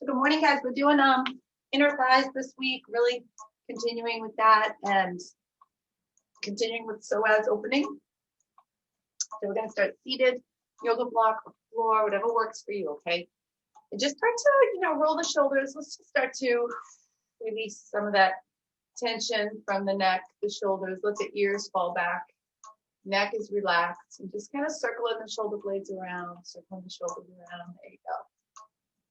Good morning, guys. We're doing inner thighs this week, really continuing with that and continuing with psoas opening. So we're going to start seated, yoga block, or floor, whatever works for you, okay? And just start to, roll the shoulders. Let's just start to release some of that tension from the neck, the shoulders. Let the ears fall back. Neck is relaxed. And just kind of circling the shoulder blades around, circling the shoulders around. There you go.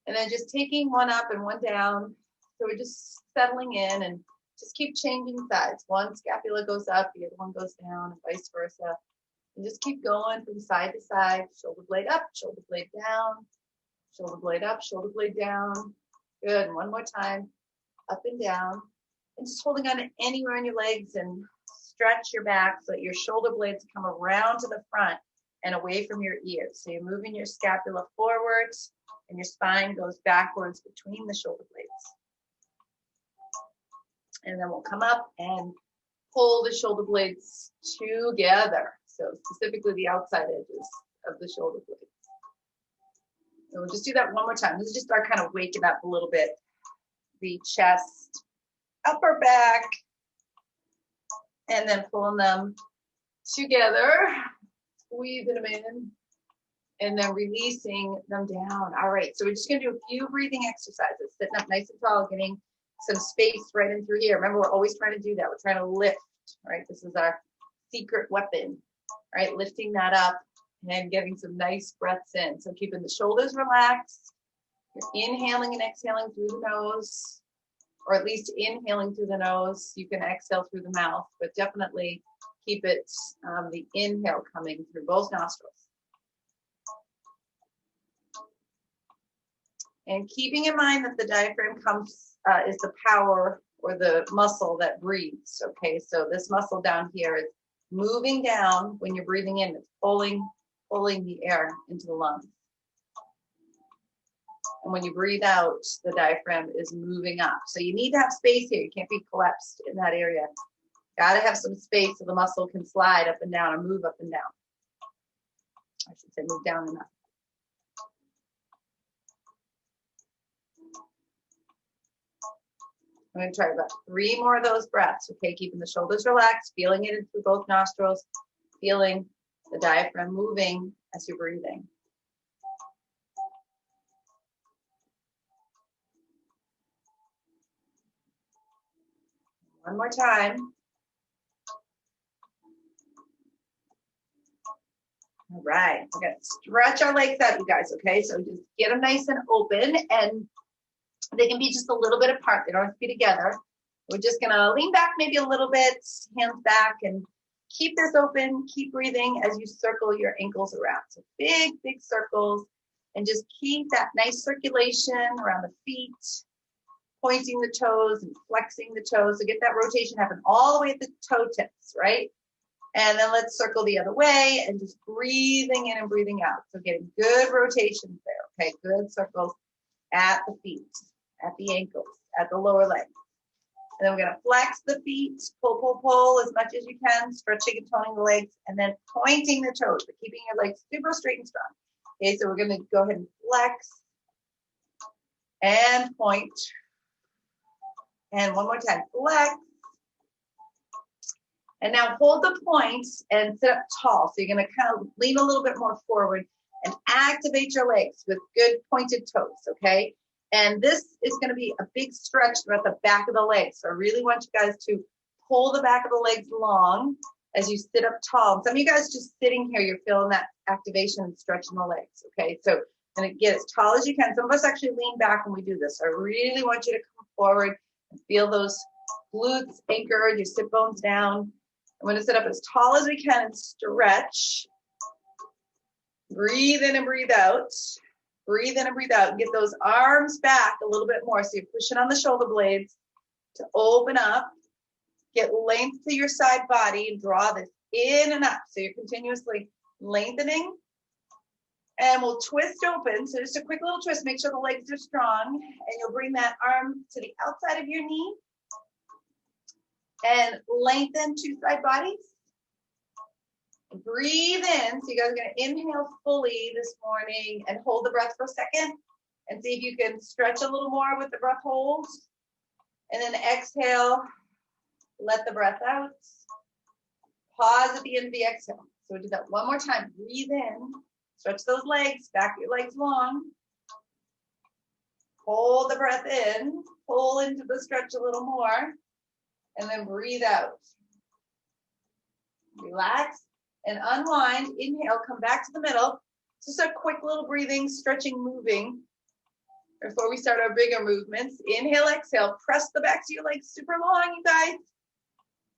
And then just taking one up and one down. So we're just settling in and just keep changing sides. One scapula goes up, the other one goes down, and vice versa. And just keep going from side to side. Shoulder blade up, shoulder blade down, shoulder blade up, shoulder blade down. Good. And one more time. Up and down. And just holding on to anywhere in your legs and stretch your back so that your shoulder blades come around to the front and away from your ears. So you're moving your scapula forwards and your spine goes backwards between the shoulder blades. And then we'll come up and pull the shoulder blades together. So specifically the outside edges of the shoulder blades. So we'll just do that one more time. This is just our kind of waking up a little bit. The chest, upper back, and then pulling them together, squeezing them in, and then releasing them down. All right, so we're just gonna do a few breathing exercises, sitting up nice and tall, getting some space right in through here. Remember, we're always trying to do that. We're trying to lift, right? This is our secret weapon, right? Lifting that up and getting some nice breaths in. So keeping the shoulders relaxed. You're inhaling and exhaling through the nose, or at least inhaling through the nose. You can exhale through the mouth, but definitely keep it, the inhale coming through both nostrils. And keeping in mind that the diaphragm is the power or the muscle that breathes, okay? So this muscle down here is moving down when you're breathing in. It's pulling the air into the lungs. And when you breathe out, the diaphragm is moving up. So you need to have space here. You can't be collapsed in that area. Got to have some space so the muscle can slide up and down or move up and down. I should say move down and up. I'm going to try about 3 more of those breaths, okay? Keeping the shoulders relaxed, feeling it in through both nostrils, feeling the diaphragm moving as you're breathing. One more time. All right, we're going to stretch our legs out, you guys, okay? So just get them nice and open, and they can be just a little bit apart. They don't have to be together. We're just going to lean back maybe a little bit, hands back, and keep this open. Keep breathing as you circle your ankles around. So big, big circles, and just keep that nice circulation around the feet, pointing the toes and flexing the toes. So get that rotation happen all the way at the toe tips, right? And then let's circle the other way and just breathing in and breathing out. So getting good rotations there, okay? Good circles at the feet, at the ankles, at the lower leg. And then we're gonna flex the feet, pull, pull, pull as much as you can, stretching and toning the legs, and then pointing the toes, but keeping your legs super straight and strong. Okay, so we're gonna go ahead and flex and point. And one more time, flex. And now hold the points and sit up tall. So you're gonna kind of lean a little bit more forward and activate your legs with good pointed toes, okay? And this is gonna be a big stretch throughout the back of the legs. So I really want you guys to pull the back of the legs long as you sit up tall. Some of you guys just sitting here, you're feeling that activation and stretching the legs, okay? So and get as tall as you can. Some of us actually lean back when we do this. So I really want you to come forward and feel those glutes anchored, your sit bones down. I'm gonna sit up as tall as we can and stretch. Breathe in and breathe out. Breathe in and breathe out. Get those arms back a little bit more. So you're pushing on the shoulder blades to open up. Get length to your side body and draw this in and up. So you're continuously lengthening. And we'll twist open. So just a quick little twist. Make sure the legs are strong. And you'll bring that arm to the outside of your knee. And lengthen 2 side bodies. Breathe in. So you guys are going to inhale fully this morning and hold the breath for a second. And see if you can stretch a little more with the breath hold. And then exhale, let the breath out. Pause at the end of the exhale. So we do that one more time. Breathe in, stretch those legs, back your legs long. Hold the breath in, pull into the stretch a little more, and then breathe out. Relax and unwind. Inhale, come back to the middle. Just a quick little breathing, stretching, moving before we start our bigger movements. Inhale, exhale, press the backs of your legs super long, you guys.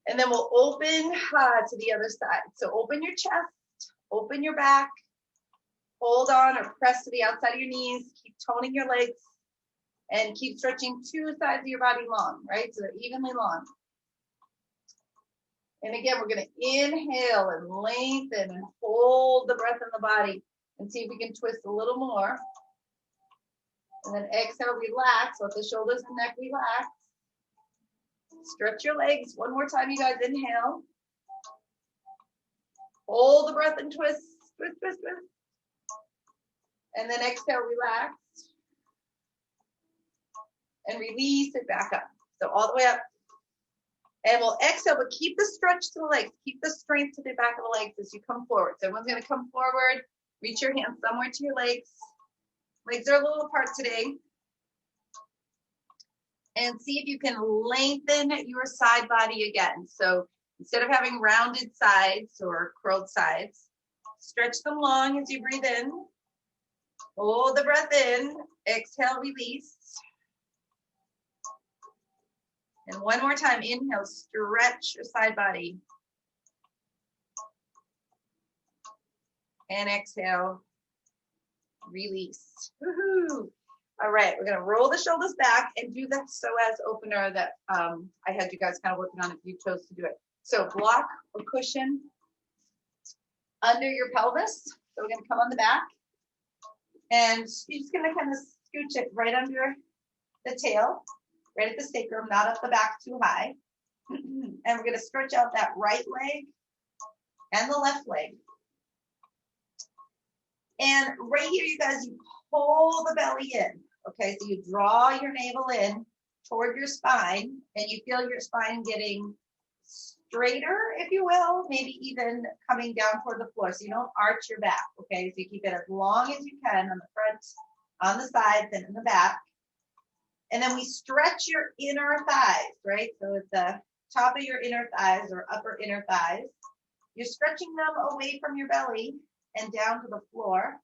And then we'll open to the other side. So open your chest, open your back, hold on or press to the outside of your knees. Keep toning your legs and keep stretching two sides of your body long, right? So they're evenly long. And again, we're going to inhale and lengthen and hold the breath in the body and see if we can twist a little more. And then exhale, relax, let the shoulders and neck relax. Stretch your legs. One more time, you guys. Inhale. Hold the breath and twist, twist, twist, twist. And then exhale, relax. And release it back up. So all the way up. And we'll exhale, but keep the stretch to the legs. Keep the strength to the back of the legs as you come forward. So everyone's going to come forward. Reach your hands somewhere to your legs. Legs are a little apart today. And see if you can lengthen your side body again. So instead of having rounded sides or curled sides, stretch them long as you breathe in. Hold the breath in. Exhale, release. And one more time, inhale, stretch your side body. And exhale, release. Woohoo! All right, we're gonna roll the shoulders back and do the psoas opener that I had you guys kind of working on if you chose to do it. So block or cushion under your pelvis. So we're gonna come on the back and you're just gonna kind of scooch it right under the tail, right at the sacrum, not up the back too high. And we're gonna stretch out that right leg and the left leg. And right here, you guys, you pull the belly in. Okay, so you draw your navel in toward your spine and you feel your spine getting straighter, if you will, maybe even coming down toward the floor. So you don't arch your back, okay? So you keep it as long as you can on the front, on the sides, and in the back. And then we stretch your inner thighs, right? So at the top of your inner thighs or upper inner thighs, you're stretching them away from your belly and down to the floor.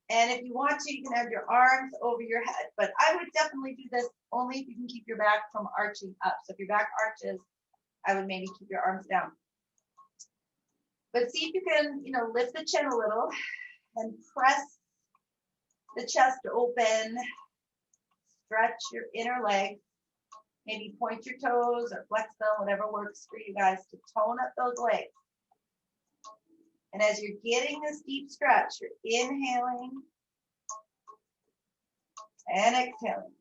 And if you want to, you can have your arms over your head. But I would definitely do this only if you can keep your back from arching up. So if your back arches, I would maybe keep your arms down. But see if you can, lift the chin a little and press the chest open. Stretch your inner legs. Maybe point your toes or flex them, whatever works for you guys to tone up those legs. And as you're getting this deep stretch, you're inhaling and exhaling.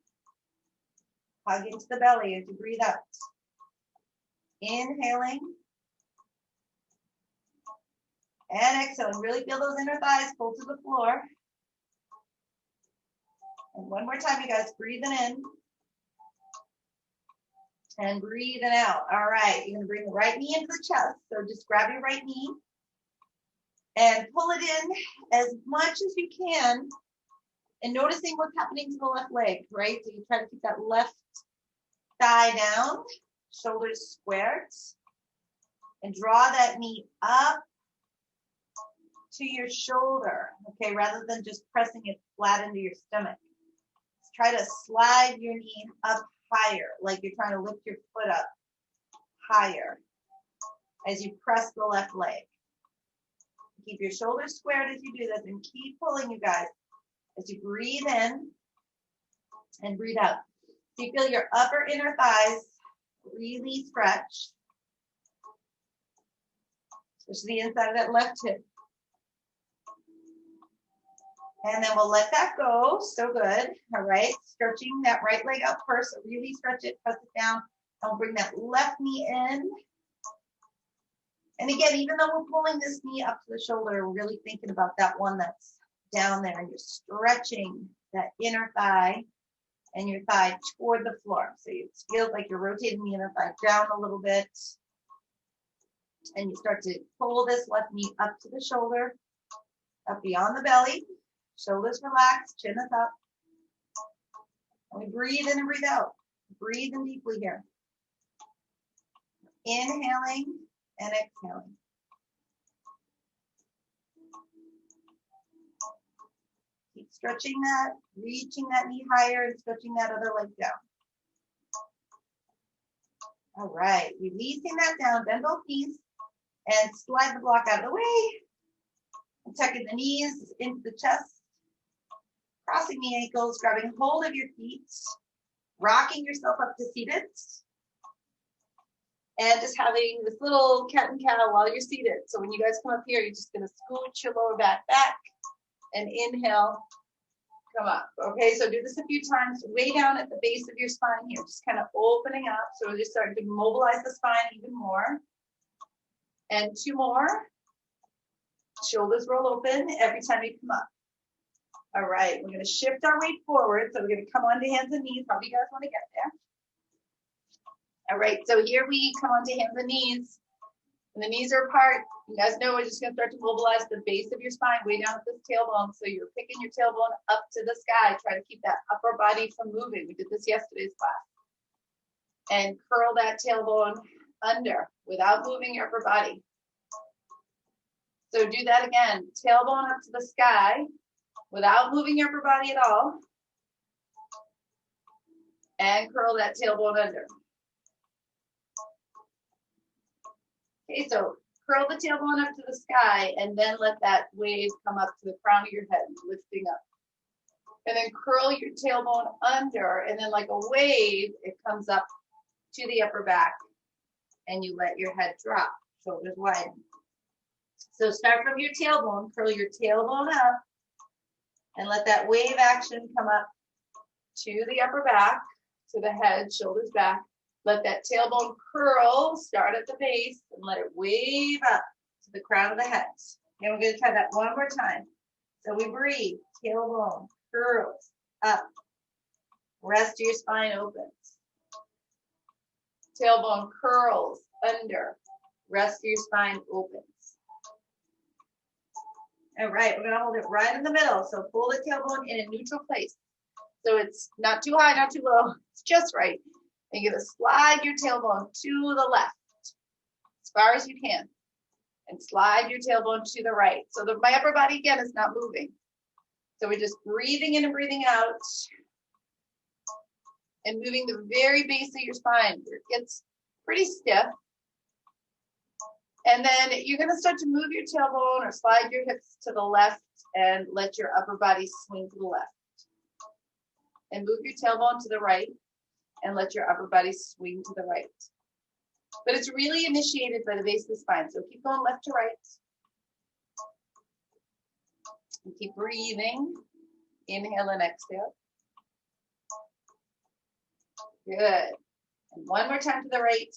Hug into the belly as you breathe out. Inhaling and exhaling. Really feel those inner thighs pull to the floor. And one more time, you guys, breathing in and breathing out. All right, you're gonna bring the right knee into the chest. So just grab your right knee and pull it in as much as you can and noticing what's happening to the left leg, right? So you try to keep that left thigh down, shoulders squared, and draw that knee up to your shoulder, okay, rather than just pressing it flat into your stomach. Try to slide your knee up higher, like you're trying to lift your foot up higher as you press the left leg. Keep your shoulders squared as you do this and keep pulling, you guys, as you breathe in and breathe out. So you feel your upper inner thighs really stretch, especially the inside of that left hip. And then we'll let that go. So good. All right. Stretching that right leg up first. So really stretch it, press it down. And we'll bring that left knee in. And again, even though we're pulling this knee up to the shoulder, we're really thinking about that one that's down there. And you're stretching that inner thigh and your thigh toward the floor. So it feels like you're rotating the inner thigh down a little bit. And you start to pull this left knee up to the shoulder, up beyond the belly. Shoulders relaxed, chin is up. And we breathe in and breathe out. Breathe in deeply here. Inhaling and exhaling. Keep stretching that, reaching that knee higher and stretching that other leg down. All right, releasing that down, bend both knees and slide the block out of the way. And tucking the knees into the chest, crossing the ankles, grabbing hold of your feet, rocking yourself up to seated. And just having this little cat and cow while you're seated. So when you guys come up here, you're just gonna scooch your lower back and inhale, come up. Okay, so do this a few times, way down at the base of your spine here, just kind of opening up. So we're just starting to mobilize the spine even more. And 2 more. Shoulders roll open every time you come up. All right, we're gonna shift our weight forward. So we're gonna come onto hands and knees, however you guys wanna get there. All right, so here we come onto hands and knees. And the knees are apart. You guys know we're just gonna start to mobilize the base of your spine way down at this tailbone. So you're picking your tailbone up to the sky. Try to keep that upper body from moving. We did this yesterday's class. And curl that tailbone under without moving your upper body. So do that again. Tailbone up to the sky without moving your upper body at all. And curl that tailbone under. Okay, so curl the tailbone up to the sky and then let that wave come up to the crown of your head, lifting up. And then curl your tailbone under, and then like a wave, it comes up to the upper back and you let your head drop, shoulders widen. So start from your tailbone, curl your tailbone up and let that wave action come up to the upper back, to the head, shoulders back. Let that tailbone curl, start at the base, and let it wave up to the crown of the head. And we're going to try that one more time. So we breathe, tailbone curls up. Rest of your spine opens. Tailbone curls under. Rest of your spine opens. All right, we're going to hold it right in the middle. So pull the tailbone in a neutral place. So it's not too high, not too low. It's just right. And you're going to slide your tailbone to the left as far as you can. And slide your tailbone to the right. So my upper body, again, is not moving. So we're just breathing in and breathing out. And moving the very base of your spine. It gets pretty stiff. And then you're going to start to move your tailbone or slide your hips to the left and let your upper body swing to the left. And move your tailbone to the right. And let your upper body swing to the right. But it's really initiated by the base of the spine. So keep going left to right. And keep breathing. Inhale and exhale. Good. And one more time to the right,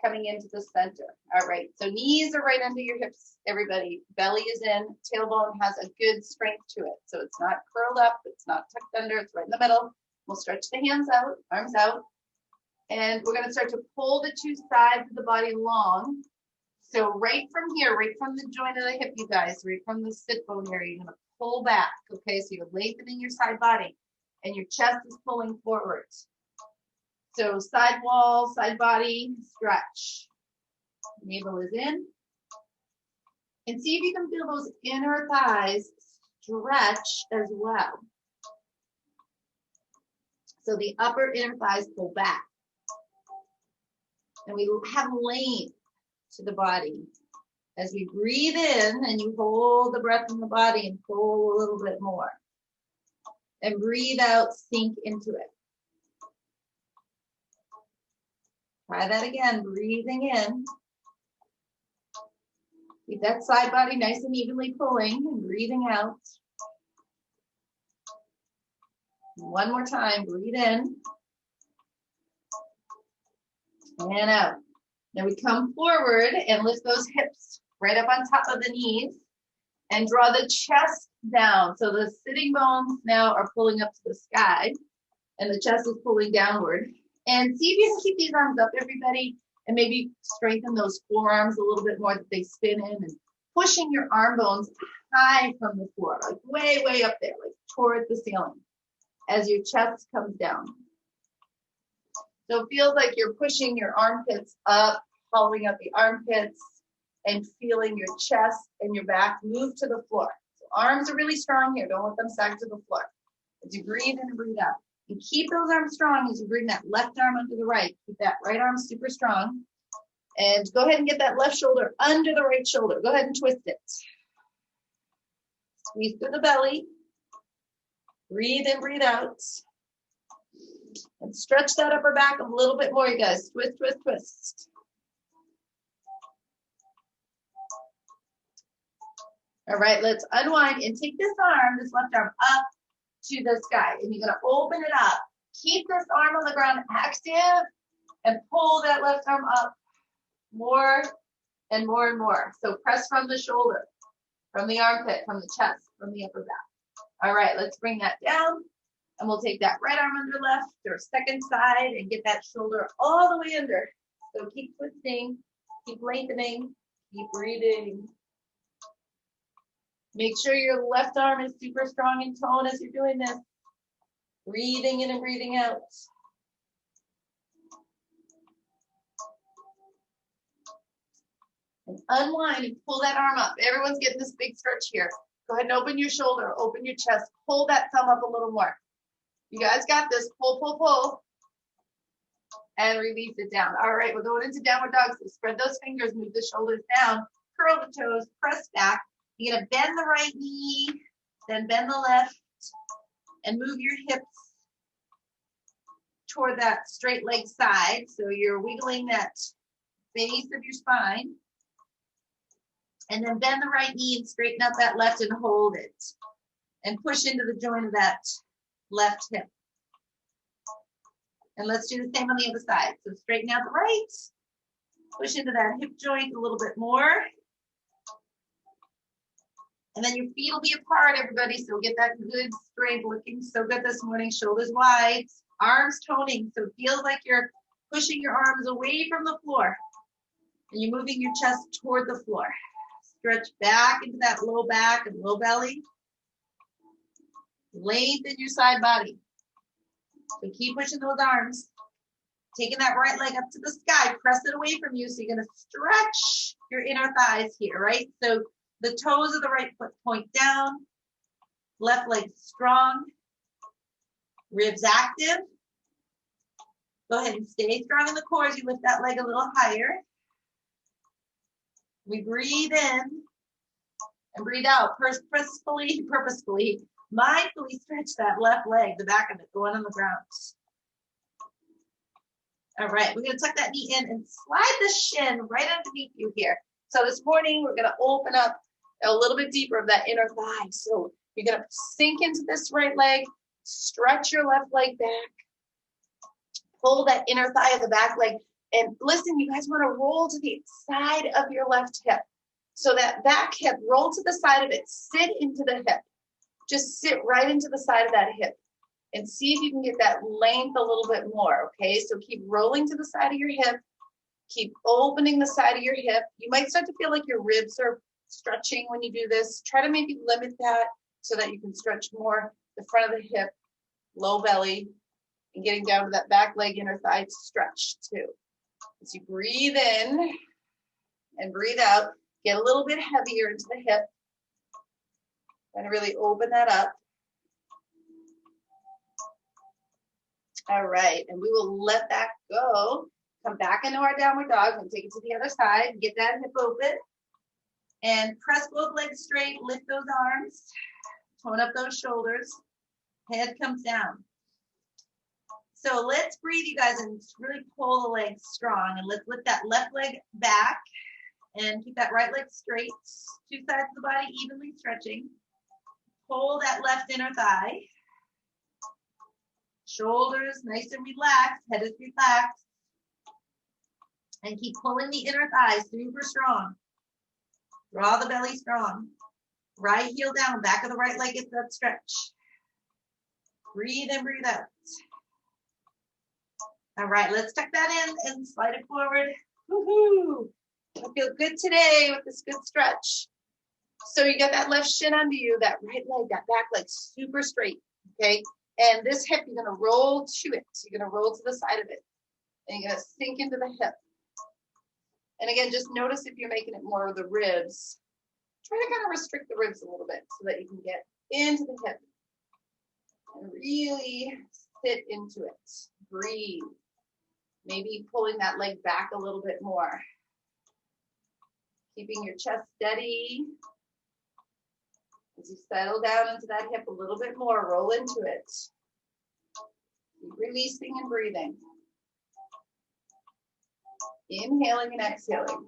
coming into the center. All right. So knees are right under your hips, everybody. Belly is in. Tailbone has a good strength to it. So it's not curled up. It's not tucked under. It's right in the middle. We'll stretch the hands out, arms out. And we're going to start to pull the 2 sides of the body long. So right from here, right from the joint of the hip, you guys, right from the sit bone area, you're going to pull back. Okay, so you're lengthening your side body and your chest is pulling forward. So side wall, side body, stretch. Navel is in. And see if you can feel those inner thighs stretch as well. So the upper inner thighs pull back. And we have length to the body. As we breathe in and you hold the breath in the body and pull a little bit more. And breathe out, sink into it. Try that again, breathing in. Keep that side body nice and evenly pulling and breathing out. One more time, breathe in. And out. Now we come forward and lift those hips right up on top of the knees. And draw the chest down. So the sitting bones now are pulling up to the sky and the chest is pulling downward. And see if you can keep these arms up, everybody, and maybe strengthen those forearms a little bit more that they spin in, and pushing your arm bones high from the floor, like way, way up there, like towards the ceiling as your chest comes down. So it feels like you're pushing your armpits up, hollowing out the armpits, and feeling your chest and your back move to the floor. So arms are really strong here. Don't let them sag to the floor. As you breathe in and breathe out. And keep those arms strong as you bring that left arm under the right. Keep that right arm super strong. And go ahead and get that left shoulder under the right shoulder. Go ahead and twist it. Squeeze through the belly. Breathe in, breathe out. And stretch that upper back a little bit more, you guys. Twist, twist, twist. All right, let's unwind and take this arm, this left arm, up to the sky. And you're gonna open it up. Keep this arm on the ground active and pull that left arm up more and more and more. So press from the shoulder, from the armpit, from the chest, from the upper back. All right, let's bring that down. And we'll take that right arm under left or second side and get that shoulder all the way under. So keep twisting, keep lengthening, keep breathing. Make sure your left arm is super strong in tone as you're doing this. Breathing in and breathing out. And unwind and pull that arm up. Everyone's getting this big stretch here. Go ahead and open your shoulder, open your chest, pull that thumb up a little more. You guys got this. Pull, pull, pull. And release it down. All right, we're going into downward dog. So spread those fingers, move the shoulders down, curl the toes, press back. You're gonna bend the right knee, then bend the left, and move your hips toward that straight leg side. So you're wiggling that base of your spine. And then bend the right knee and straighten out that left and hold it. And push into the joint of that left hip. And let's do the same on the other side. So straighten out the right, push into that hip joint a little bit more. And then your feet will be apart, everybody. So get that good straight, looking so good this morning. Shoulders wide, arms toning. So it feels like you're pushing your arms away from the floor. And you're moving your chest toward the floor. Stretch back into that low back and low belly. Lengthen your side body. So keep pushing those arms. Taking that right leg up to the sky. Press it away from you. So you're going to stretch your inner thighs here, right? So the toes of the right foot point down. Left leg strong. Ribs active. Go ahead and stay strong in the core as you lift that leg a little higher. We breathe in and breathe out. Purposefully, mindfully stretch that left leg, the back of it, going on the ground. All right, we're gonna tuck that knee in and slide the shin right underneath you here. So this morning, we're gonna open up a little bit deeper of that inner thigh. So you're gonna sink into this right leg, stretch your left leg back, pull that inner thigh of the back leg. And listen, you guys want to roll to the side of your left hip. So that back hip, roll to the side of it, sit into the hip. Just sit right into the side of that hip. And see if you can get that length a little bit more, okay? So keep rolling to the side of your hip. Keep opening the side of your hip. You might start to feel like your ribs are stretching when you do this. Try to maybe limit that so that you can stretch more the front of the hip, low belly, and getting down to that back leg, inner thigh stretch too. As you breathe in and breathe out, get a little bit heavier into the hip and really open that up. All right, and we will let that go. Come back into our downward dog and take it to the other side. Get that hip open and press both legs straight. Lift those arms, tone up those shoulders. Head comes down. So let's breathe, you guys, and really pull the legs strong. And let's lift that left leg back and keep that right leg straight. Two sides of the body evenly stretching. Pull that left inner thigh. Shoulders nice and relaxed. Head is relaxed. And keep pulling the inner thigh super strong. Draw the belly strong. Right heel down, back of the right leg gets that stretch. Breathe in, breathe out. All right, let's tuck that in and slide it forward. Woohoo! I feel good today with this good stretch. So you got that left shin under you, that right leg, that back leg super straight, okay? And this hip, you're gonna roll to it. So you're gonna roll to the side of it. And you're gonna sink into the hip. And again, just notice if you're making it more of the ribs. Try to kind of restrict the ribs a little bit so that you can get into the hip. And really sit into it. Breathe. Maybe pulling that leg back a little bit more. Keeping your chest steady. As you settle down into that hip a little bit more, roll into it. Keep releasing and breathing. Inhaling and exhaling.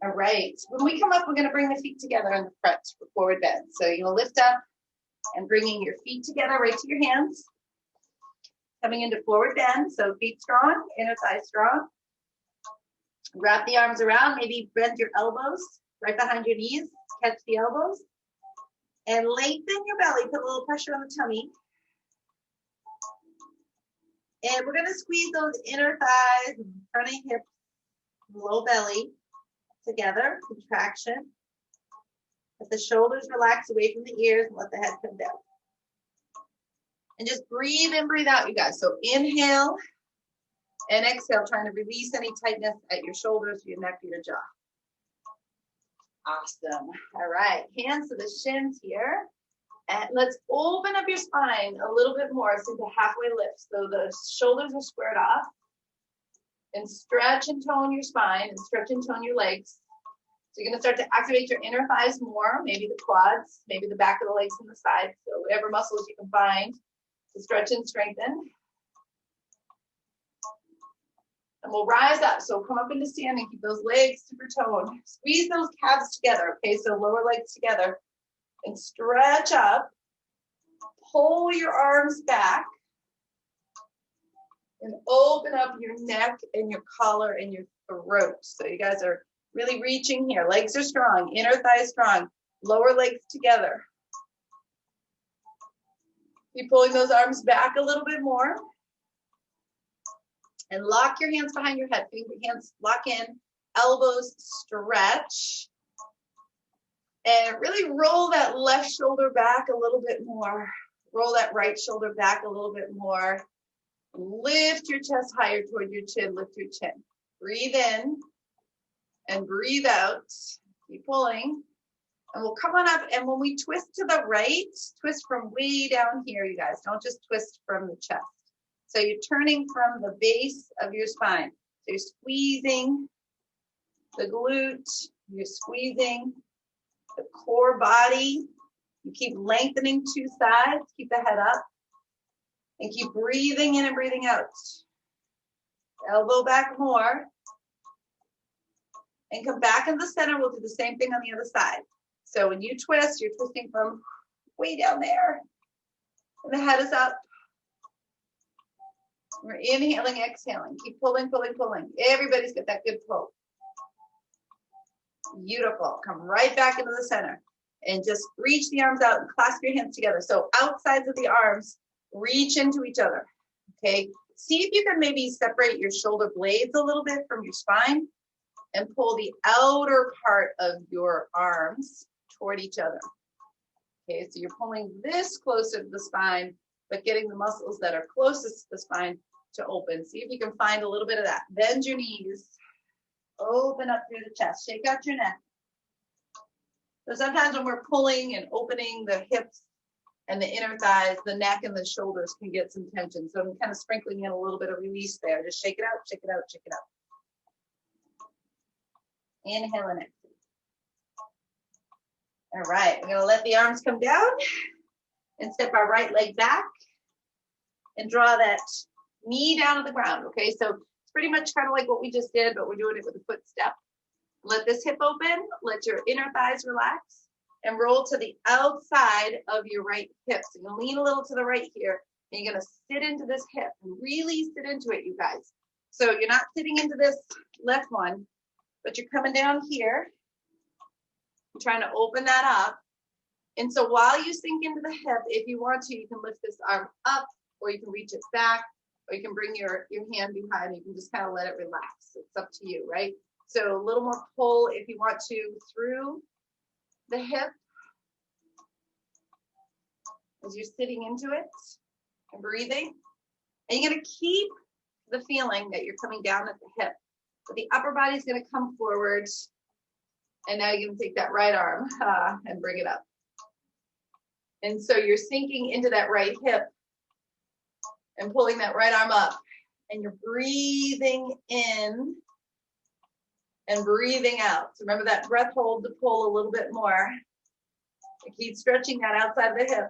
All right, when we come up, we're gonna bring the feet together in the front for forward bend. So you're gonna lift up and bringing your feet together right to your hands. Coming into forward bend, so feet strong, inner thigh strong. Wrap the arms around, maybe bend your elbows right behind your knees, catch the elbows. And lengthen your belly, put a little pressure on the tummy. And we're gonna squeeze those inner thighs, front of hips, low belly together, contraction. Let the shoulders relax away from the ears and let the head come down. And just breathe in, breathe out, you guys. So inhale and exhale, trying to release any tightness at your shoulders, your neck, your jaw. Awesome. All right, hands to the shins here. And let's open up your spine a little bit more, so the halfway lift. So the shoulders are squared off. And stretch and tone your spine and stretch and tone your legs. So you're gonna start to activate your inner thighs more, maybe the quads, maybe the back of the legs and the sides. So whatever muscles you can find to stretch and strengthen. And we'll rise up. So come up into standing, keep those legs super toned. Squeeze those calves together, okay? So lower legs together. And stretch up. Pull your arms back. And open up your neck and your collar and your throat. So you guys are really reaching here. Legs are strong, inner thighs strong, lower legs together. Keep pulling those arms back a little bit more. And lock your hands behind your head. Hands lock in, elbows stretch. And really roll that left shoulder back a little bit more. Roll that right shoulder back a little bit more. Lift your chest higher toward your chin, lift your chin. Breathe in and breathe out. Keep pulling. And we'll come on up, and when we twist to the right, twist from way down here, you guys. Don't just twist from the chest. So you're turning from the base of your spine. So you're squeezing the glute, you're squeezing the core body. You keep lengthening two sides, keep the head up. And keep breathing in and breathing out. Elbow back more. And come back in the center. We'll do the same thing on the other side. So when you twist, you're twisting from way down there. And the head is up. We're inhaling, exhaling. Keep pulling, pulling, pulling. Everybody's got that good pull. Beautiful. Come right back into the center. And just reach the arms out and clasp your hands together. So outsides of the arms, reach into each other, okay? See if you can maybe separate your shoulder blades a little bit from your spine and pull the outer part of your arms toward each other. Okay, so you're pulling this closer to the spine, but getting the muscles that are closest to the spine to open. See if you can find a little bit of that. Bend your knees, open up through the chest, shake out your neck. So sometimes when we're pulling and opening the hips and the inner thighs, the neck and the shoulders can get some tension. So I'm kind of sprinkling in a little bit of release there. Just shake it out, shake it out, shake it out. Inhale and exhale. All right, we're gonna let the arms come down and step our right leg back and draw that knee down to the ground, okay? So it's pretty much kind of like what we just did, but we're doing it with a foot step. Let this hip open, let your inner thighs relax. And roll to the outside of your right hip. So you're gonna lean a little to the right here, and you're gonna sit into this hip and really sit into it, you guys. So you're not sitting into this left one, but you're coming down here. You're trying to open that up. And so while you sink into the hip, if you want to, you can lift this arm up, or you can reach it back, or you can bring your hand behind. You can just kind of let it relax. It's up to you, right? So a little more pull if you want to through the hip as you're sitting into it and breathing. And you're going to keep the feeling that you're coming down at the hip, but the upper body is going to come forward. And now you're going to take that right arm and bring it up. And so you're sinking into that right hip and pulling that right arm up. And you're breathing in and breathing out. So remember that breath hold to pull a little bit more. And keep stretching that outside of the hip.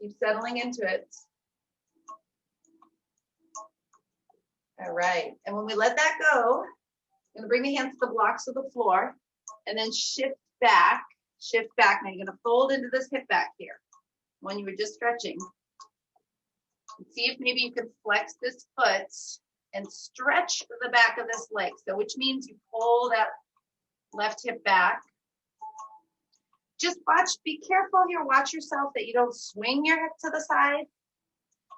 Keep settling into it. All right. And when we let that go, I'm going to bring the hands to the blocks of the floor and then shift back. Shift back. Now you're going to fold into this hip back here when you were just stretching. And see if maybe you can flex this foot and stretch the back of this leg. So which means you pull that left hip back. Just watch, be careful here. Watch yourself that you don't swing your hip to the side.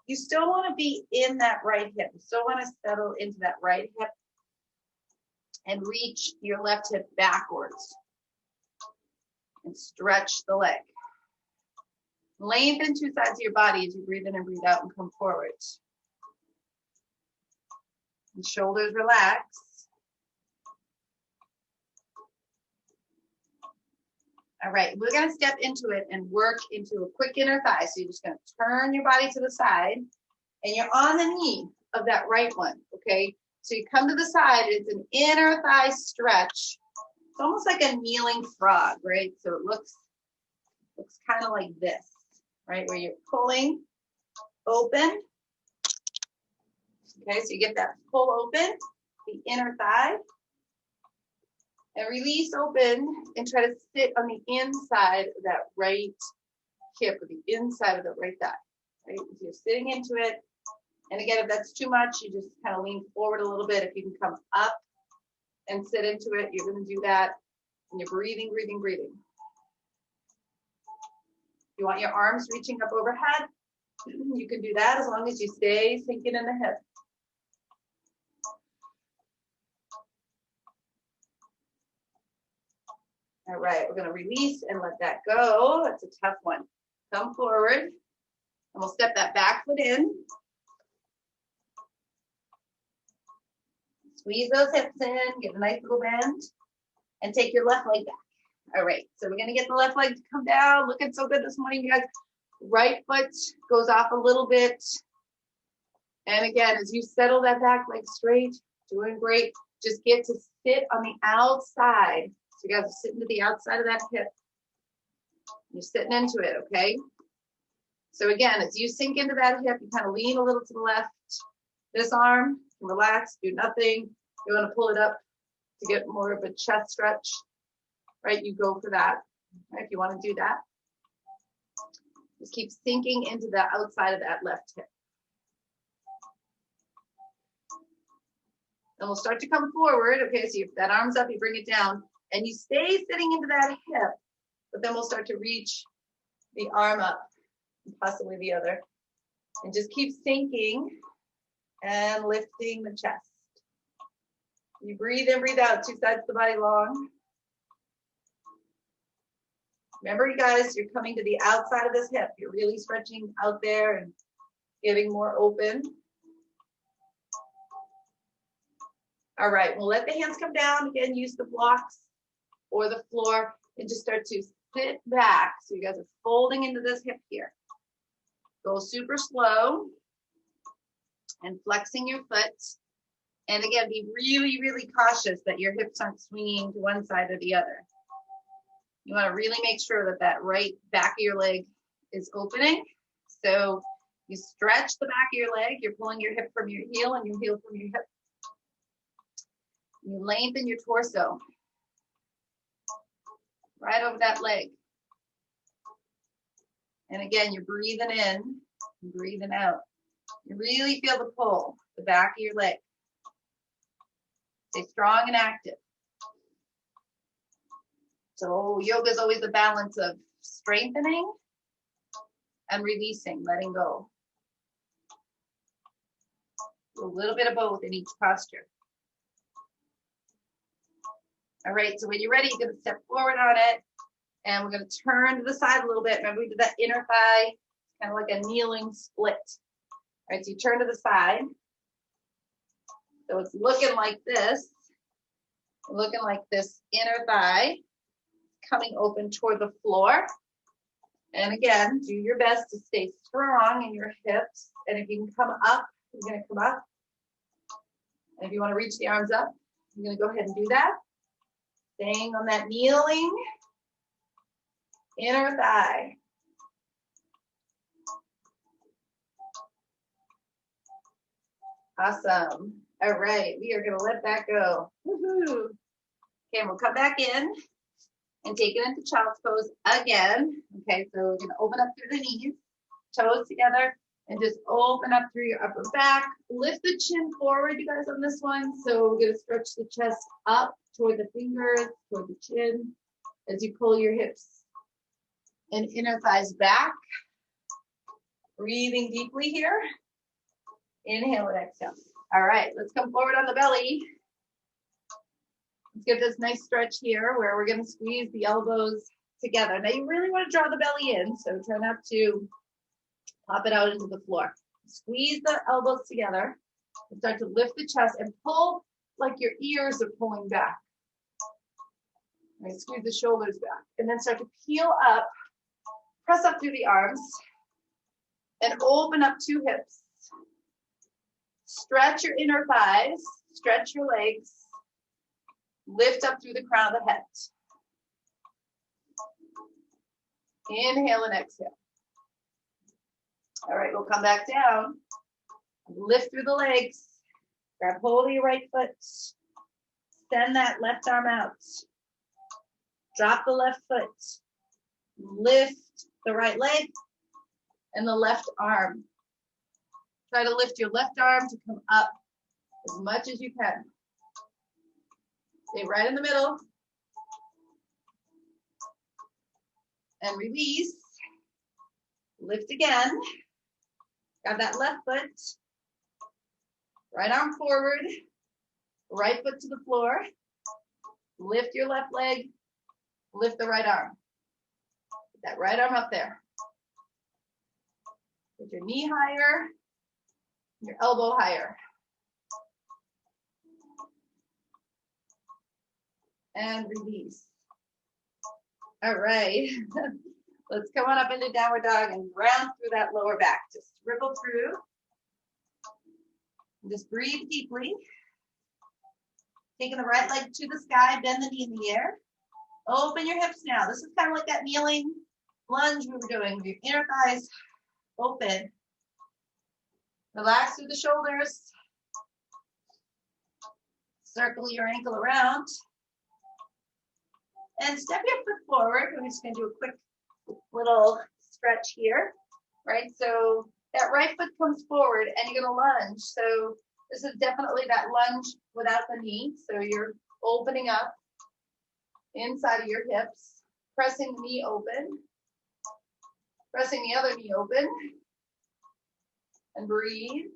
You still want to be in that right hip. You still want to settle into that right hip and reach your left hip backwards. And stretch the leg. Lengthen two sides of your body as you breathe in and breathe out and come forward. And shoulders relax. All right, we're going to step into it and work into a quick inner thigh. So you're just going to turn your body to the side and you're on the knee of that right one, okay? So you come to the side, it's an inner thigh stretch. It's almost like a kneeling frog, right? So it looks kind of like this, right? Where you're pulling open. Okay, so you get that pull open, the inner thigh. And release open and try to sit on the inside of that right hip, or the inside of the right thigh, right? So you're sitting into it. And again, if that's too much, you just kind of lean forward a little bit. If you can come up and sit into it, you're going to do that. And you're breathing, breathing, breathing. You want your arms reaching up overhead, you can do that as long as you stay sinking in the hip. All right, we're going to release and let that go. That's a tough one. Come forward, and we'll step that back foot in. Squeeze those hips in, get a nice little bend, and take your left leg back. All right, so we're going to get the left leg to come down. Looking so good this morning, you guys. Right foot goes off a little bit. And again, as you settle that back leg straight, doing great. Just get to sit on the outside. So you guys are sitting to the outside of that hip. You're sitting into it, okay? So again, as you sink into that hip, you kind of lean a little to the left. This arm, relax, do nothing. You want to pull it up to get more of a chest stretch, right? You go for that, right? If you want to do that. Just keep sinking into the outside of that left hip. And we'll start to come forward, okay? So if that arm's up, you bring it down. And you stay sitting into that hip, but then we'll start to reach the arm up, and possibly the other. And just keep sinking and lifting the chest. You breathe in, breathe out, two sides of the body long. Remember, you guys, you're coming to the outside of this hip. You're really stretching out there and getting more open. All right, we'll let the hands come down. Again, use the blocks or the floor and just start to sit back. So you guys are folding into this hip here. Go super slow and flexing your foot. And again, be really, really cautious that your hips aren't swinging to one side or the other. You want to really make sure that that right back of your leg is opening. So you stretch the back of your leg. You're pulling your hip from your heel and your heel from your hip. You lengthen your torso right over that leg. And again, you're breathing in and breathing out. You really feel the pull, the back of your leg. Stay strong and active. So yoga is always a balance of strengthening and releasing, letting go. A little bit of both in each posture. All right, so when you're ready, you're going to step forward on it, and we're going to turn to the side a little bit. Remember, we did that inner thigh, kind of like a kneeling split. All right, so you turn to the side. So it's looking like this, inner thigh coming open toward the floor. And again, do your best to stay strong in your hips. And if you can come up, you're going to come up. And if you want to reach the arms up, you're going to go ahead and do that. Staying on that kneeling inner thigh. Awesome. All right, we are going to let that go. Woohoo. Okay, we'll come back in and take it into child's pose again. Okay, so we're going to open up through the knees, toes together, and just open up through your upper back. Lift the chin forward, you guys, on this one. So we're going to stretch the chest up toward the fingers, toward the chin, as you pull your hips and inner thighs back. Breathing deeply here. Inhale and exhale. All right, let's come forward on the belly. Let's get this nice stretch here where we're going to squeeze the elbows together. Now you really want to draw the belly in, so try not to pop it out into the floor. Squeeze the elbows together and start to lift the chest and pull like your ears are pulling back. Right, squeeze the shoulders back and then start to peel up, press up through the arms and open up 2 hips. Stretch your inner thighs, stretch your legs, lift up through the crown of the head. Inhale and exhale. All right, we'll come back down. Lift through the legs. Grab hold of your right foot. Send that left arm out. Drop the left foot. Lift the right leg and the left arm. Try to lift your left arm to come up as much as you can. Stay right in the middle. And release. Lift again. Grab that left foot. Right arm forward. Right foot to the floor. Lift your left leg. Lift the right arm. Get that right arm up there. Put your knee higher. Your elbow higher. And release. All right. Let's come on up into downward dog and round through that lower back. Just wriggle through. And just breathe deeply. Taking the right leg to the sky, bend the knee in the air. Open your hips now. This is kind of like that kneeling lunge we were doing with your inner thighs open. Relax through the shoulders. Circle your ankle around. And step your foot forward. We're just going to do a quick little stretch here, right? So that right foot comes forward and you're going to lunge. So this is definitely that lunge without the knee. So you're opening up inside of your hips, pressing the knee open, pressing the other knee open, and breathe.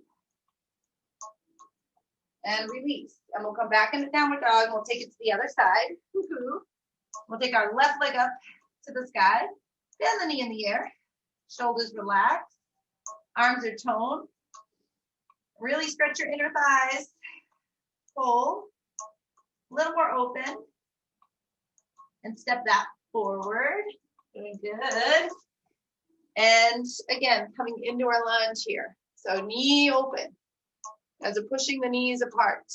And release. And we'll come back into downward dog and we'll take it to the other side. Woo-hoo. We'll take our left leg up to the sky, bend the knee in the air, shoulders relaxed, arms are toned. Really stretch your inner thighs. Pull, a little more open, and step that forward. Doing good. And again, coming into our lunge here. So knee open as we're pushing the knees apart.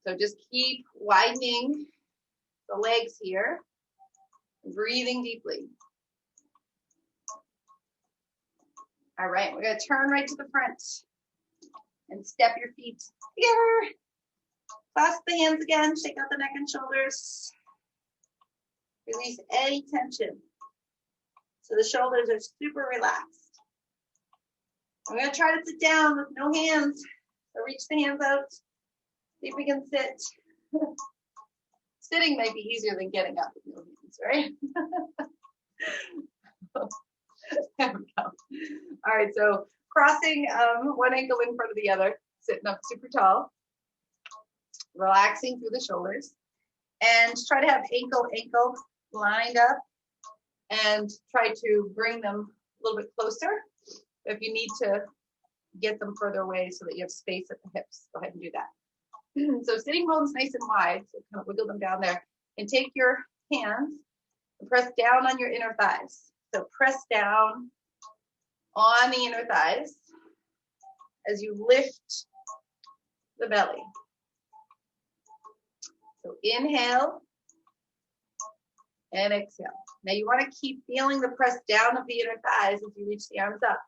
So just keep widening the legs here, breathing deeply. All right, we're going to turn right to the front and step your feet together. Clasp the hands again, shake out the neck and shoulders. Release any tension. So the shoulders are super relaxed. We're going to try to sit down with no hands. So reach the hands out. See if we can sit. Sitting might be easier than getting up with no hands, right? There we go. All right, so crossing one ankle in front of the other, sitting up super tall, relaxing through the shoulders, and try to have ankle lined up, and try to bring them a little bit closer. If you need to get them further away so that you have space at the hips, go ahead and do that. So sitting bones nice and wide, so kind of wiggle them down there, and take your hands and press down on your inner thighs. So press down on the inner thighs as you lift the belly. So inhale and exhale. Now you want to keep feeling the press down of the inner thighs as you reach the arms up.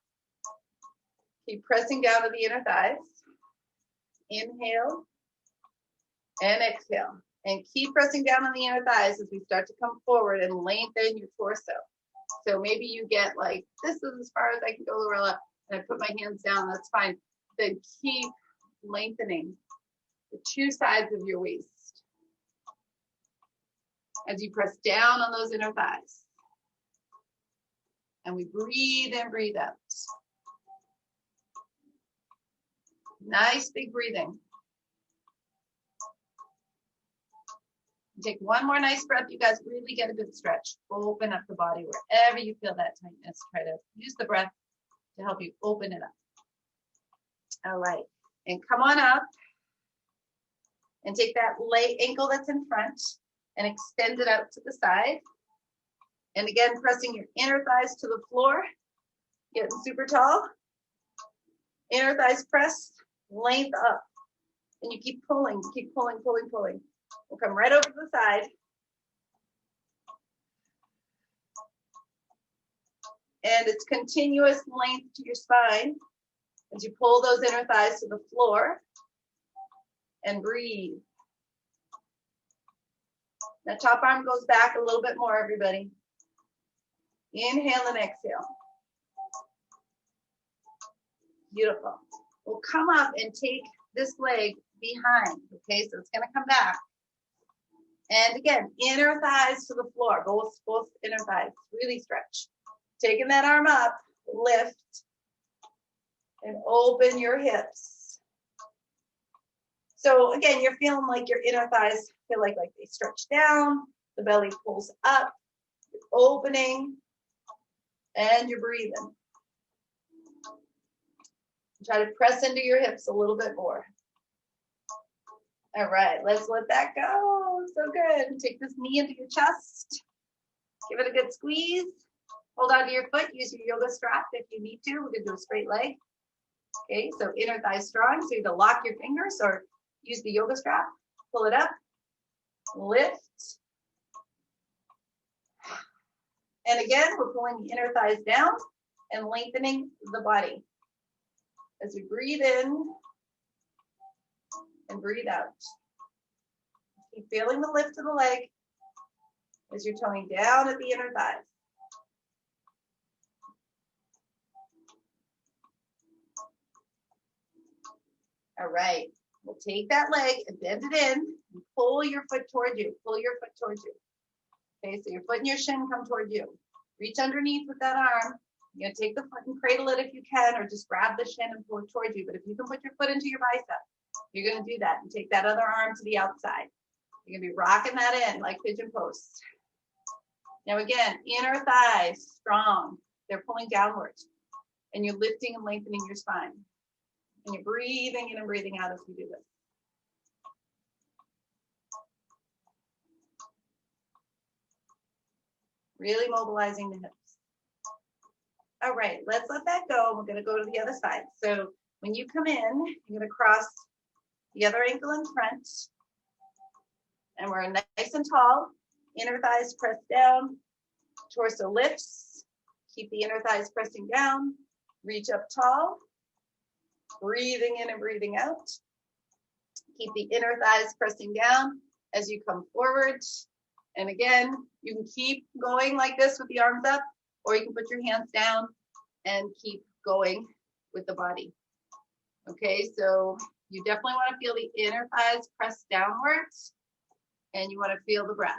Keep pressing down to the inner thighs. Inhale and exhale. And keep pressing down on the inner thighs as we start to come forward and lengthen your torso. So maybe you get like, this is as far as I can go, Lorella, and I put my hands down, that's fine. Then keep lengthening the two sides of your waist as you press down on those inner thighs. And we breathe in, breathe out. Nice big breathing. Take one more nice breath. You guys really get a good stretch. Open up the body wherever you feel that tightness. Try to use the breath to help you open it up. All right. And come on up and take that ankle that's in front and extend it out to the side. And again, pressing your inner thighs to the floor, getting super tall. Inner thighs pressed, length up. And you keep pulling, pulling. We'll come right over to the side. And it's continuous length to your spine as you pull those inner thighs to the floor and breathe. That top arm goes back a little bit more, everybody. Inhale and exhale. Beautiful. We'll come up and take this leg behind, okay? So it's gonna come back. And again, inner thighs to the floor, both inner thighs, really stretch. Taking that arm up, lift, and open your hips. So again, you're feeling like your inner thighs feel like they stretch down, the belly pulls up, you're opening, and you're breathing. Try to press into your hips a little bit more. All right, let's let that go. So good. Take this knee into your chest. Give it a good squeeze. Hold on to your foot. Use your yoga strap if you need to. We're going to do a straight leg. Okay, so inner thigh strong. So either lock your fingers or use the yoga strap. Pull it up. Lift. And again, we're pulling the inner thighs down and lengthening the body. As we breathe in and breathe out. Keep feeling the lift of the leg as you're toning down at the inner thighs. All right, we'll take that leg and bend it in and pull your foot toward you. Pull your foot towards you. Okay, so your foot and your shin come toward you. Reach underneath with that arm. You're gonna take the foot and cradle it if you can, or just grab the shin and pull it towards you. But if you can put your foot into your bicep, you're gonna do that and take that other arm to the outside. You're gonna be rocking that in like pigeon posts. Now again, inner thighs strong. They're pulling downwards. And you're lifting and lengthening your spine. And you're breathing in and breathing out as we do this. Really mobilizing the hips. All right, let's let that go. We're gonna go to the other side. So when you come in, you're gonna cross the other ankle in front. And we're nice and tall. Inner thighs pressed down. Torso lifts. Keep the inner thighs pressing down. Reach up tall. Breathing in and breathing out. Keep the inner thighs pressing down as you come forward. And again, you can keep going like this with the arms up, or you can put your hands down and keep going with the body. Okay, so You definitely want to feel the inner thighs press downwards, and you want to feel the breath.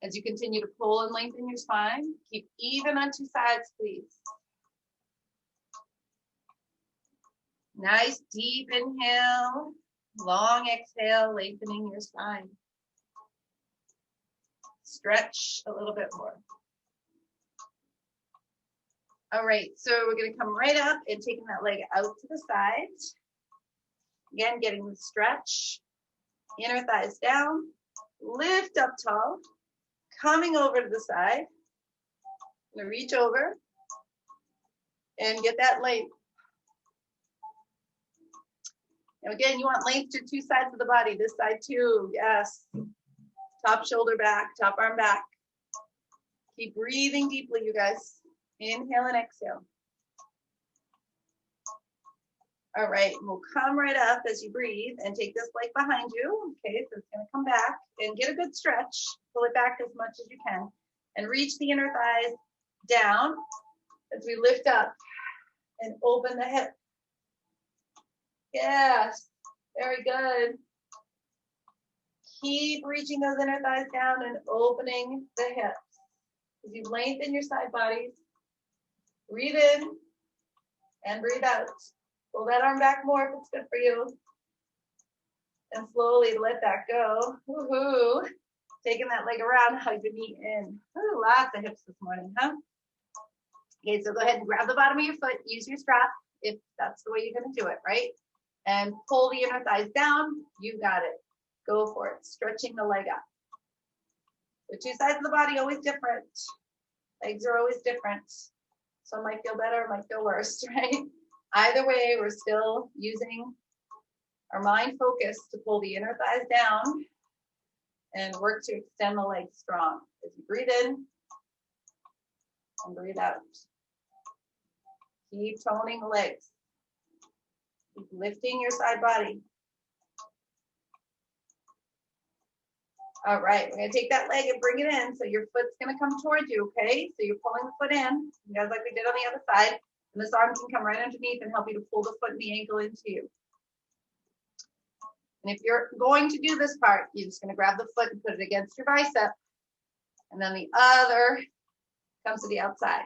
As you continue to pull and lengthen your spine, keep even on two sides, please. Nice deep inhale, long exhale, lengthening your spine. Stretch a little bit more. All right, so we're going to come right up and taking that leg out to the side. Again, getting the stretch. Inner thighs down, lift up tall, coming over to the side. I'm going to reach over and get that length. And again, you want length to two sides of the body. This side too, yes. Top shoulder back, top arm back. Keep breathing deeply, you guys. Inhale and exhale. All right, we'll come right up as you breathe and take this leg behind you. Okay, so it's gonna come back and get a good stretch. Pull it back as much as you can and reach the inner thighs down as we lift up and open the hip. Yes, very good. Keep reaching those inner thighs down and opening the hips. As you lengthen your side bodies, breathe in and breathe out. Pull that arm back more if it's good for you. And slowly let that go. Woohoo. Taking that leg around, hug the knee in. Ooh, lots of hips this morning, huh? Okay, so go ahead and grab the bottom of your foot. Use your strap if that's the way you're going to do it, right? And pull the inner thighs down. You got it. Go for it. Stretching the leg up. The two sides of the body always different. Legs are always different. Some might feel better, might feel worse, right? Either way, we're still using our mind focus to pull the inner thighs down and work to extend the legs strong. As you breathe in and breathe out. Keep toning the legs. Keep lifting your side body. All right, we're gonna take that leg and bring it in. So your foot's gonna come towards you, okay? So you're pulling the foot in, you guys, like we did on the other side. And this arm can come right underneath and help you to pull the foot and the ankle into you. And if you're going to do this part, you're just gonna grab the foot and put it against your bicep. And then the other comes to the outside.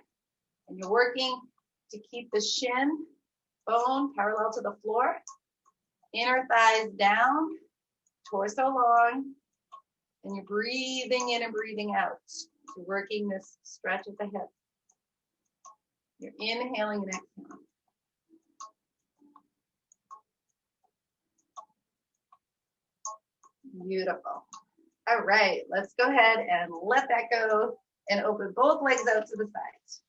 And you're working to keep the shin bone parallel to the floor. Inner thighs down, torso long. And you're breathing in and breathing out. So working this stretch at the hip. You're inhaling and exhaling. Beautiful. All right, let's go ahead and let that go and open both legs out to the sides.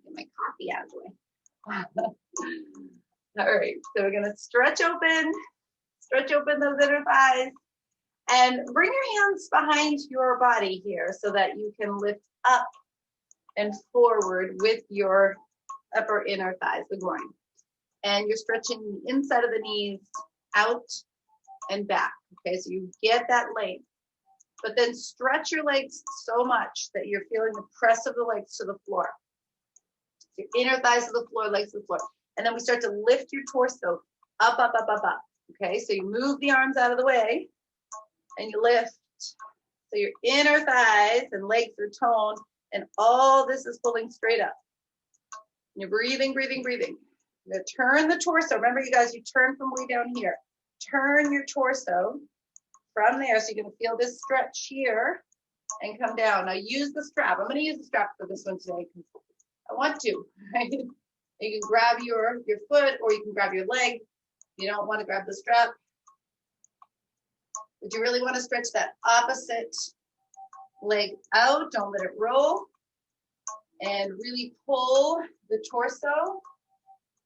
Get my coffee out of the way. All right, so we're gonna stretch open those inner thighs and bring your hands behind your body here so that you can lift up and forward with your upper inner thighs, the groin. And you're stretching the inside of the knees out and back. Okay, so you get that length, but then stretch your legs so much that you're feeling the press of the legs to the floor. So your inner thighs to the floor, legs to the floor. And then we start to lift your torso up, up, up, up, up. Okay, so you move the arms out of the way and you lift. So your inner thighs and legs are toned and all this is pulling straight up. And you're breathing, breathing, breathing. You're gonna turn the torso. Remember, you guys, you turn from way down here. Turn your torso from there. So you're gonna feel this stretch here and come down. Now use the strap. I'm gonna use the strap for this one today. I want to, right? You can grab your foot or you can grab your leg. You don't want to grab the strap. But you really want to stretch that opposite leg out. Don't let it roll. And really pull the torso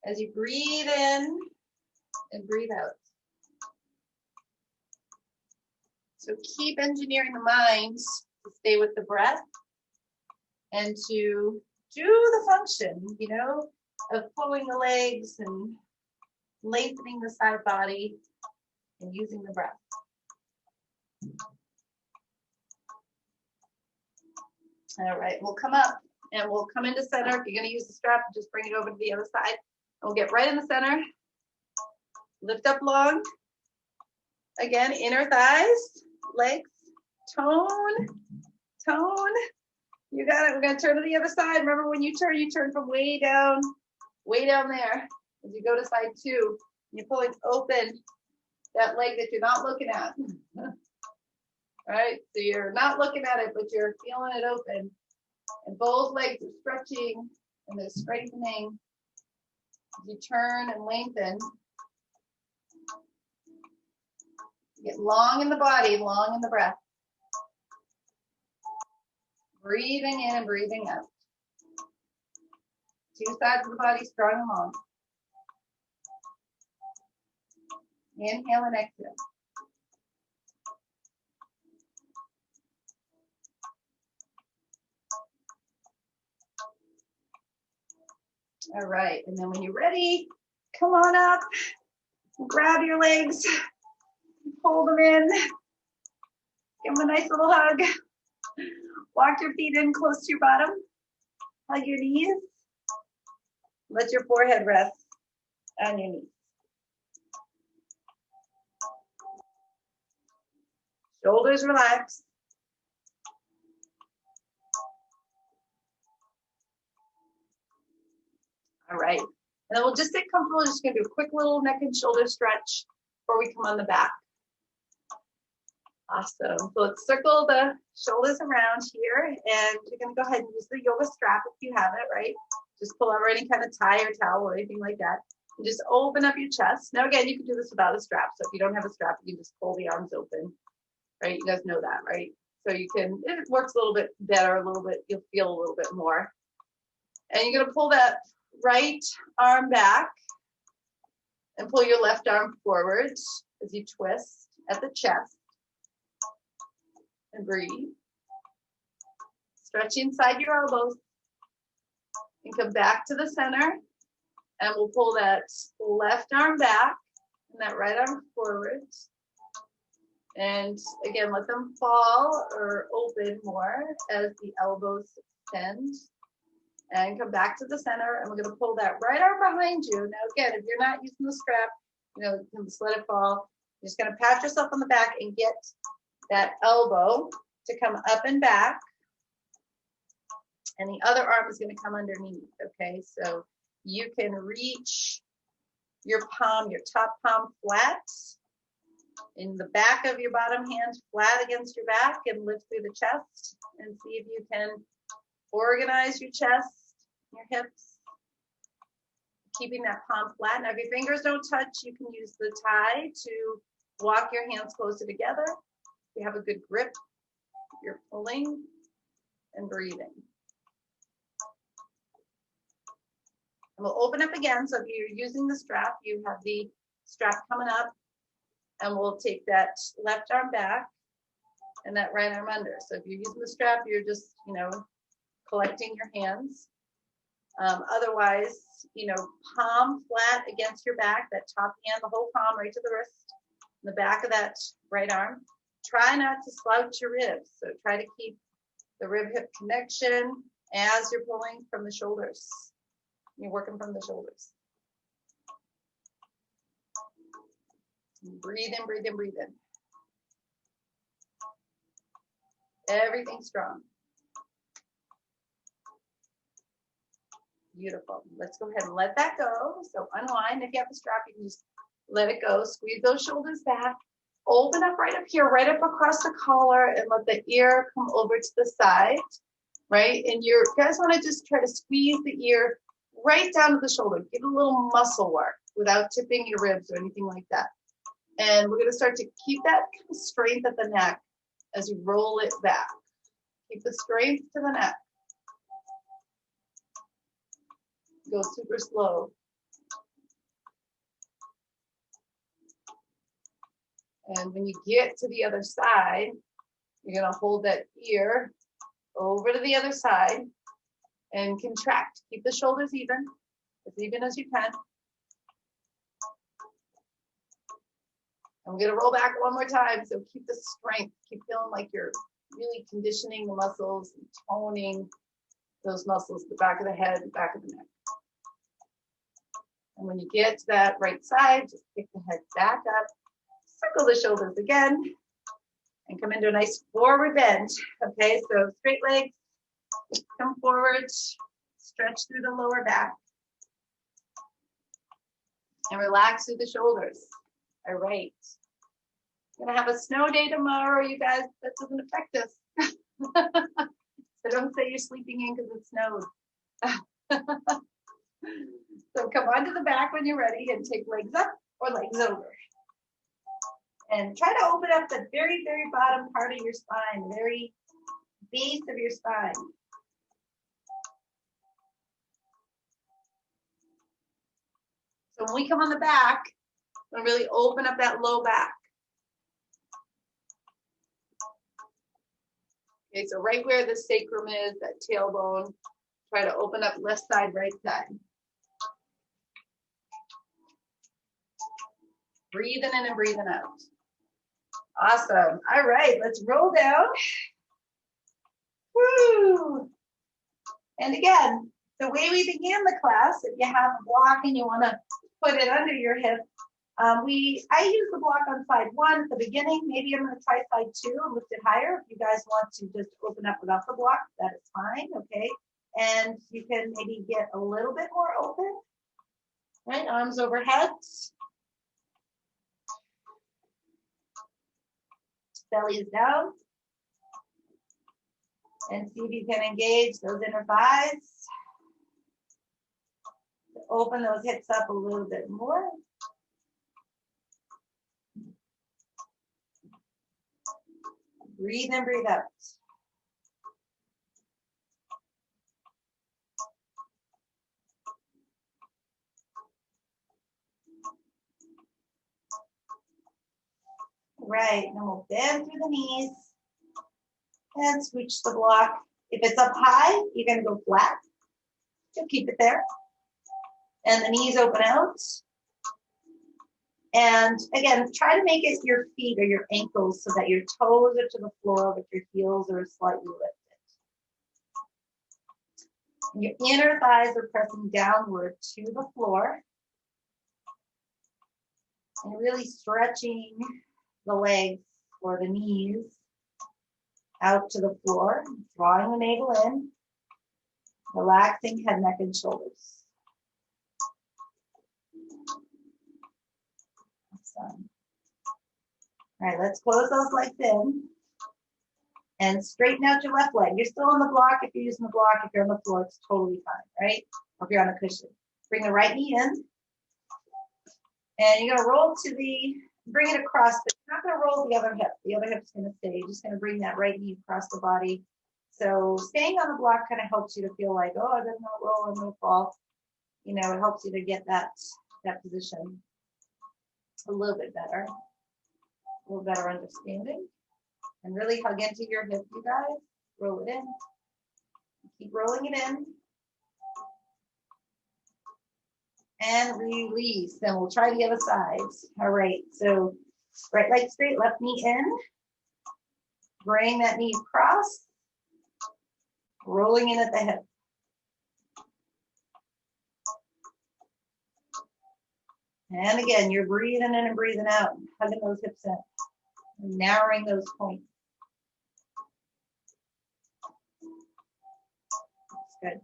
as you breathe in and breathe out. So keep engineering the mind to stay with the breath and to do the function, you know, of pulling the legs and lengthening the side body and using the breath. All right, we'll come up and we'll come into center. If you're going to use the strap, just bring it over to the other side. We'll get right in the center. Lift up long. Again, inner thighs, legs, tone, tone. You got it. We're going to turn to the other side. Remember, when you turn from way down there. As you go to side 2, you're pulling open that leg that you're not looking at. All right, so you're not looking at it, but you're feeling it open. And both legs are stretching and they're strengthening. You turn and lengthen. Get long in the body, long in the breath. Breathing in and breathing out. 2 sides of the body strong and long. Inhale and exhale. All right, and then when you're ready, come on up, grab your legs, pull them in, give them a nice little hug. Walk your feet in close to your bottom, hug your knees, let your forehead rest on your knees. Shoulders relax. All right, and then we'll just sit comfortable. Just gonna do a quick little neck and shoulder stretch before we come on the back. Awesome. So let's circle the shoulders around here, and you're gonna go ahead and use the yoga strap if you have it, right? Just pull over any kind of tie or towel or anything like that. And just open up your chest. Now again, you can do this without a strap. So if you don't have a strap, you can just pull the arms open, right? You guys know that, right? So you can, it works a little bit better, a little bit, you'll feel a little bit more. And you're gonna pull that right arm back and pull your left arm forward as you twist at the chest. And breathe. Stretch inside your elbows. And come back to the center. And we'll pull that left arm back and that right arm forward. And again, let them fall or open more as the elbows extend. And come back to the center. And we're going to pull that right arm behind you. Now, again, if you're not using the strap, you can just let it fall. You're just going to pat yourself on the back and get that elbow to come up and back, and the other arm is going to come underneath. Okay, so you can reach your palm, your top palm flat in the back of your bottom hand, flat against your back, and lift through the chest and see if you can organize your chest, your hips, keeping that palm flat. Now if your fingers don't touch, you can use the tie to walk your hands closer together. You have a good grip, you're pulling and breathing. And we'll open up again. So if you're using the strap, you have the strap coming up, and we'll take that left arm back and that right arm under. So if you're using the strap, you're just, collecting your hands. Otherwise, palm flat against your back, that top hand, the whole palm right to the wrist, the back of that right arm. Try not to slouch your ribs. So try to keep the rib hip connection as you're pulling from the shoulders. You're working from the shoulders. Breathe in, breathe in, breathe in. Everything's strong. Beautiful. Let's go ahead and let that go. So unwind. If you have the strap, you can just let it go. Squeeze those shoulders back. Open up right up here, right up across the collar, and let the ear come over to the side, right? And you guys want to just try to squeeze the ear right down to the shoulder. Give it a little muscle work without tipping your ribs or anything like that. And we're going to start to keep that kind of strength at the neck as you roll it back. Keep the strength to the neck. Go super slow. And when you get to the other side, you're going to hold that ear over to the other side and contract. Keep the shoulders even, as even as you can. And we're going to roll back one more time. So keep the strength. Keep feeling like you're really conditioning the muscles and toning those muscles, the back of the head, the back of the neck. And when you get to that right side, just pick the head back up, circle the shoulders again, and come into a nice forward bend. Okay, so straight legs, come forward, stretch through the lower back, and relax through the shoulders. All right. We're gonna have a snow day tomorrow, you guys. That doesn't affect us. So don't say you're sleeping in because it snowed. So come onto the back when you're ready and take legs up or legs over. And try to open up the very, very bottom part of your spine, the very base of your spine. So when we come on the back, we'll really open up that low back. Okay, so right where the sacrum is, that tailbone, try to open up left side, right side. Breathing in and breathing out. Awesome. All right, let's roll down. Woo! And again, the way we began the class, if you have a block and you want to put it under your hip, I use the block on side 1 at the beginning. Maybe I'm going to try side 2 and lift it higher. If you guys want to just open up without the block, that is fine, okay? And you can maybe get a little bit more open, right? Arms overhead. Belly is down. And see if you can engage those inner thighs. Open those hips up a little bit more. Breathe in, breathe out. Right, and we'll bend through the knees and switch the block. If it's up high, you're gonna go flat. So keep it there. And the knees open out. And again, try to make it your feet or your ankles so that your toes are to the floor, but your heels are slightly lifted. And your inner thighs are pressing downward to the floor. And really stretching the legs or the knees out to the floor, drawing the navel in, relaxing head, neck, and shoulders. Awesome. All right, let's close those legs in and straighten out your left leg. You're still on the block. If you're using the block, if you're on the floor, it's totally fine, right? Or if you're on a cushion. Bring the right knee in. And you're gonna roll to bring it across, but you're not gonna roll the other hip. The other hip's gonna stay. You're just gonna bring that right knee across the body. So staying on the block kind of helps you to feel like, oh, I didn't roll, I'm gonna fall. You know, it helps you to get that position a little bit better, a little better understanding. And really hug into your hip, you guys. Roll it in. Keep rolling it in. And release. Then we'll try the other side. All right, so right leg straight, left knee in. Bring that knee across. Rolling in at the hip. And again, you're breathing in and breathing out, hugging those hips in, narrowing those points. That's good.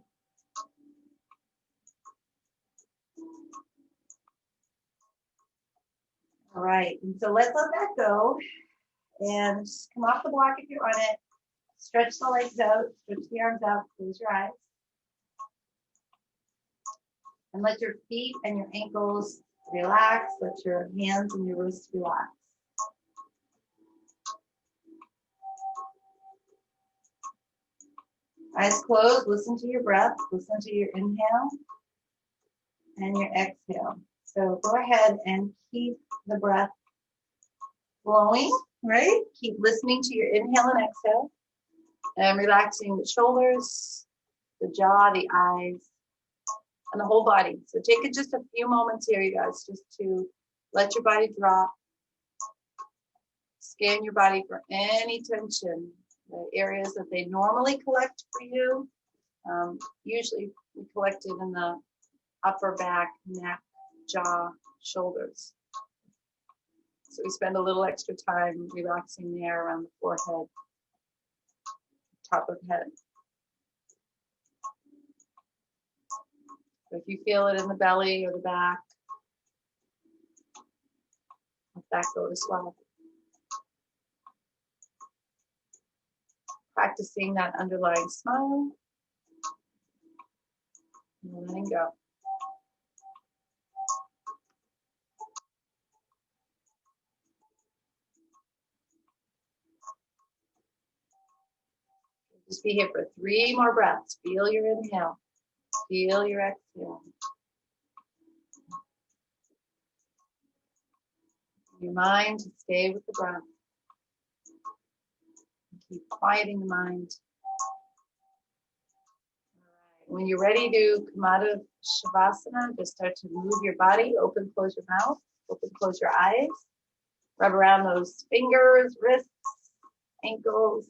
All right, and so let's let that go and come off the block if you're on it. Stretch the legs out, stretch the arms out, close your eyes. And let your feet and your ankles relax, let your hands and your wrists relax. Eyes closed, listen to your breath, listen to your inhale and your exhale. So go ahead and keep the breath flowing, right? Keep listening to your inhale and exhale and relaxing the shoulders, the jaw, the eyes, and the whole body. So take it just a few moments here, you guys, just to let your body drop. Scan your body for any tension, the areas that they normally collect for you. Usually we collect it in the upper back, neck, jaw, shoulders. So we spend a little extra time relaxing there around the forehead, top of head. So if you feel it in the belly or the back, let that go as well. Practicing that underlying smile and letting go. Just be here for 3 more breaths. Feel your inhale. Feel your exhale. Your mind to stay with the breath. Keep quieting the mind. All right. When you're ready to come out of Shavasana, just start to move your body. Open, close your mouth. Open, close your eyes. Rub around those fingers, wrists, ankles.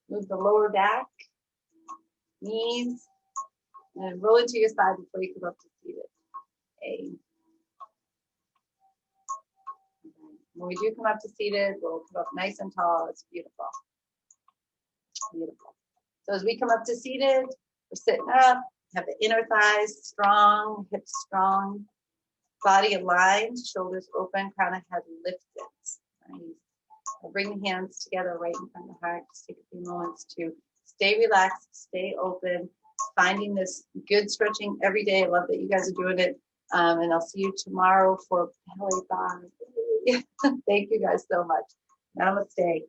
Move the lower back, knees, and roll it to your side before you come up to seated. Okay. When we do come up to seated, we'll come up nice and tall. It's beautiful. Beautiful. So as we come up to seated, we're sitting up, have the inner thighs strong, hips strong, body aligned, shoulders open, crown of head lifted. Nice. I'll bring the hands together right in front of the heart. Just take a few moments to stay relaxed, stay open, finding this good stretching every day. I love that you guys are doing it. And I'll see you tomorrow for belly band. Thank you guys so much. Namaste.